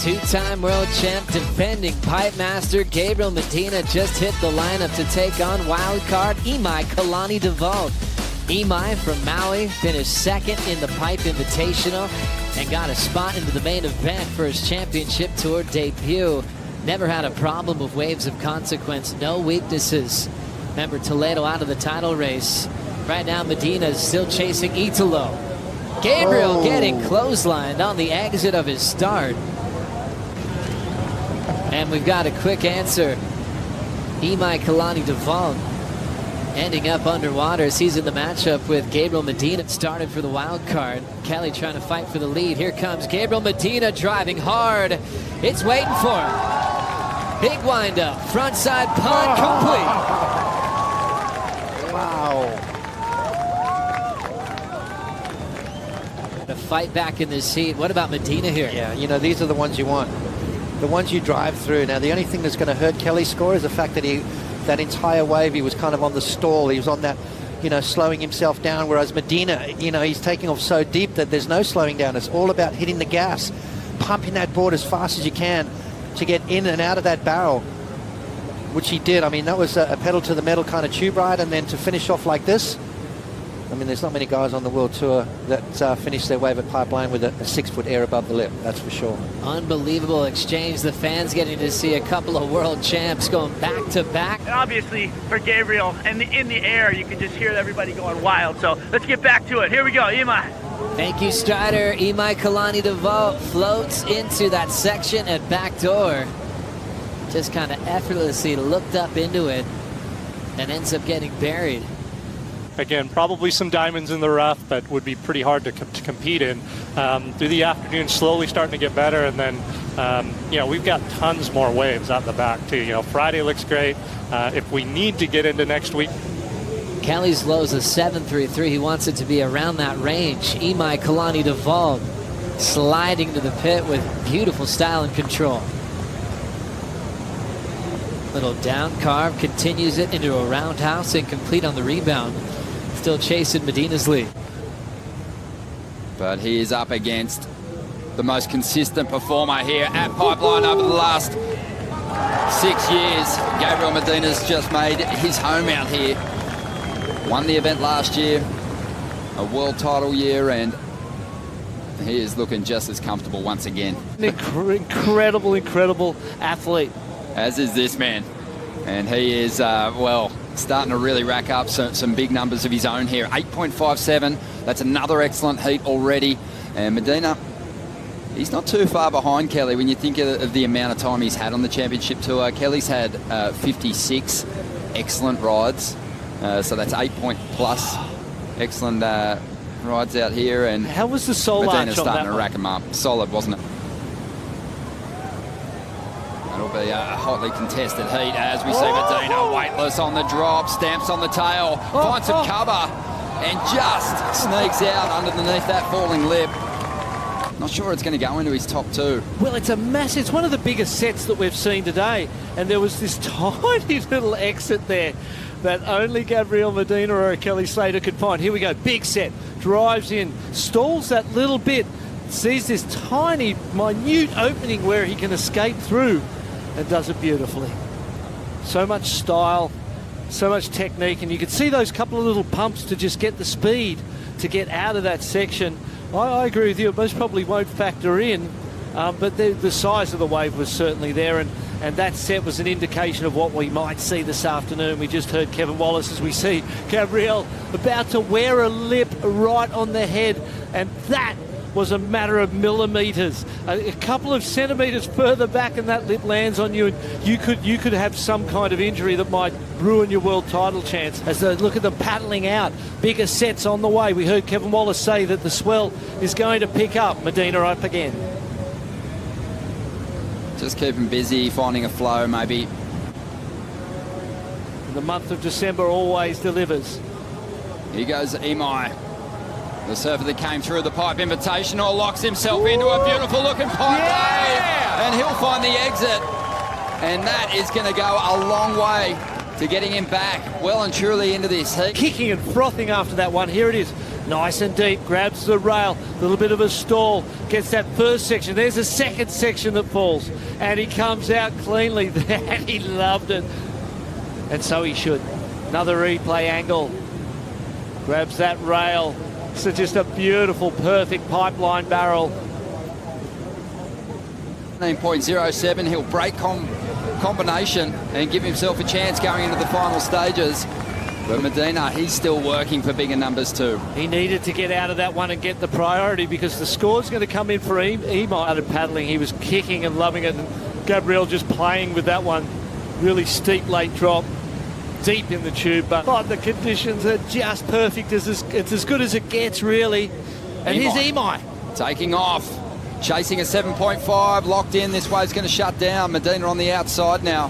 Two-time world champ, defending pipe master Gabriel Medina just hit the lineup to take on wildcard Imaikalani Devault. Imai from Maui finished second in the pipe invitational and got a spot into the main event for his championship tour debut. Never had a problem with waves of consequence, no weaknesses. Remember Toledo out of the title race. Right now Medina is still chasing Italo. Gabriel getting clotheslined on the exit of his start. And we've got a quick answer. Imaikalani Devault ending up underwater as he's in the matchup with Gabriel Medina. Started for the wild card. Kelly trying to fight for the lead. Here comes Gabriel Medina driving hard. It's waiting for him. Big wind up. Frontside punt complete. Wow. The fight back in this heat. What about Medina here? Yeah, you know, these are the ones you want. The ones you drive through. Now, the only thing that's going to hurt Kelly's score is the fact that that entire wave, he was kind of on the stall. He was on that, you know, slowing himself down, whereas Medina, you know, he's taking off so deep that there's no slowing down. It's all about hitting the gas, pumping that board as fast as you can to get in and out of that barrel, which he did. I mean, that was a pedal to the metal kind of tube ride, and then to finish off like this, I mean, there's not many guys on the World Tour that finish their wave at Pipeline with a 6-foot air above the lip, that's for sure. Unbelievable exchange. The fans getting to see a couple of world champs going back to back. And obviously, for Gabriel, and in the air, you can just hear everybody going wild. So let's get back to it. Here we go, Imai. Thank you, Strider. Imaikalani Devault floats into that section at back door. Just kind of effortlessly looked up into it and ends up getting buried. Again, probably some diamonds in the rough, but would be pretty hard to compete in. Through the afternoon, slowly starting to get better, and then, you know, we've got tons more waves out the back, too. You know, Friday looks great. If we need to get into next week. Kelly's low is a 7.33. He wants it to be around that range. Imaikalani Devault sliding to the pit with beautiful style and control. Little down carve, continues it into a roundhouse and complete on the rebound. Still chasing Medina's lead. But he is up against the most consistent performer here at Pipeline over the last 6 years. Gabriel Medina's just made his home out here. Won the event last year, a world title year, and he is looking just as comfortable once again. Incredible athlete. As is this man. And he is, well, starting to really rack up some big numbers of his own here. 8.57, that's another excellent heat already. And Medina, he's not too far behind Kelly when you think of the amount of time he's had on the championship tour. Kelly's had 56 excellent rides. So that's 8-point plus excellent rides out here. And how was the soul Medina's arch on starting that to rack them up. Solid, wasn't it? That'll be a hotly contested heat as we see Medina weightless on the drop, stamps on the tail, finds some cover, and just sneaks out underneath that falling lip. Not sure it's going to go into his top two. Well, it's one of the biggest sets that we've seen today, and there was this tiny little exit there that only Gabriel Medina or a Kelly Slater could find. Here we go, big set, drives in, stalls that little bit, sees this tiny, minute opening where he can escape through, and does it beautifully. So much style, so much technique, and you can see those couple of little pumps to just get the speed to get out of that section. I agree with you, it most probably won't factor in, but the size of the wave was certainly there, and that set was an indication of what we might see this afternoon. We just heard Kevin Wallace as we see Gabriel about to wear a lip right on the head, and that was a matter of millimeters. A couple of centimeters further back and that lip lands on you, and you could have some kind of injury that might ruin your world title chance. As they look at them paddling out, bigger sets on the way. We heard Kevin Wallace say that the swell is going to pick up. Medina up again. Just keep him busy, finding a flow maybe. The month of December always delivers. Here goes Imai. The surfer that came through the pipe invitational locks himself into a beautiful looking pipe wave, and he'll find the exit, and that is going to go a long way to getting him back well and truly into this heat. Kicking and frothing after that one. Here it is. Nice and deep, grabs the rail, a little bit of a stall, gets that first section. There's a second section that falls, and he comes out cleanly. And he loved it, and so he should. Another replay angle, grabs that rail. So just a beautiful, perfect pipeline barrel. 19.07, he'll break combination and give himself a chance going into the final stages. But Medina, he's still working for bigger numbers too. He needed to get out of that one and get the priority because the score's going to come in for Imai. Started paddling, he was kicking and loving it, and Gabriel just playing with that one. Really steep late drop, deep in the tube, but the conditions are just perfect. It's as good as it gets, really. And here's Imai. Taking off, chasing a 7.5, locked in. This wave's going to shut down. Medina on the outside now.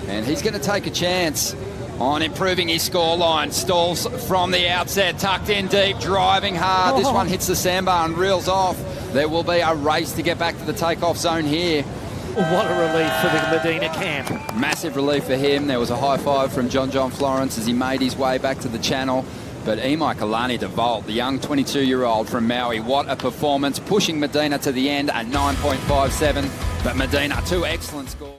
And he's going to take a chance on improving his scoreline. Stalls from the outset, tucked in deep, driving hard. This one hits the sandbar and reels off. There will be a race to get back to the takeoff zone here. What a relief for the Medina camp. Massive relief for him. There was a high five from John Florence as he made his way back to the channel. But Imaikalani Devault, the young 22-year-old from Maui, what a performance, pushing Medina to the end at 9.57. But Medina, two excellent scores.